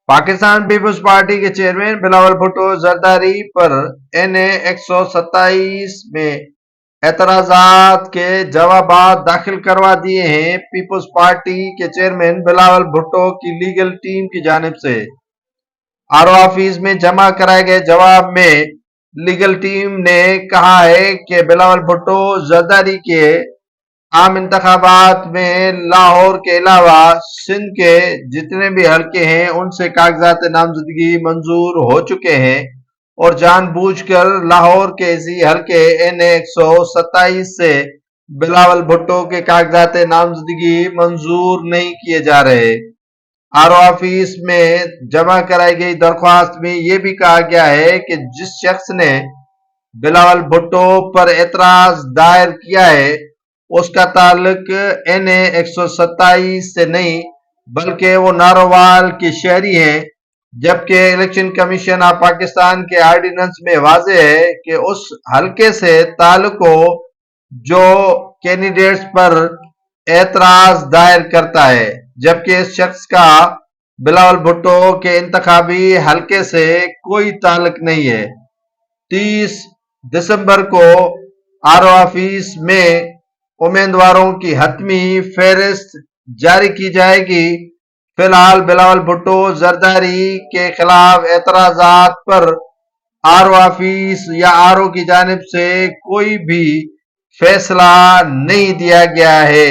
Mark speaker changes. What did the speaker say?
Speaker 1: Pakistan peoples party के chairman Bilawal Bhutto Zardari पर NA 127 में एतराजात के जवाबात दाखिल करवा दिए हैं। पीपल्स पार्टी के चेयरमैन बिलावल भुट्टो की लीगल टीम की जानिब से आरओ ऑफिस में जमा कराए गए जवाब में लीगल टीम ने कहा है कि बिलावल भुट्टो जरदारी के आम इंतखाबात में लाहौर के अलावा सिंध के जितने भी हलके हैं उनसे कागजात नामजदगी मंजूर हो चुके हैं और जानबूझकर लाहौर के इसी हलके NA 127 से बिलावल भुट्टो के कागजात नामजदगी मंजूर नहीं किए जा रहे। आरओ ऑफिस में जमा कराई गई दरख्वास्त में यह भी कहा गया है कि जिस शख्स ने बिलावल भुट्टो पर एतराज दायर किया है उसका ताल्लुक NA 127 से नहीं बल्कि वो नारोवाल के शहरी हैं, जबकि इलेक्शन कमीशन ऑफ पाकिस्तान के आर्डिनेंस में वाज़ेह है कि उस हलके से ताल्लुक हो जो कैंडिडेट्स पर एतराज दायर करता है, जबकि इस शख्स का बिलावल भुट्टो के इंतखाबी हलके से कोई ताल्लुक नहीं है। 30 दिसंबर को आरओ ऑफिस में उम्मीदवारों की हतमी फहरिस्त जारी की जाएगी। फिलहाल बिलावल भुट्टो जरदारी के खिलाफ एतराजात पर आरओ ऑफिस या आरओ की जानिब से कोई भी फैसला नहीं दिया गया है।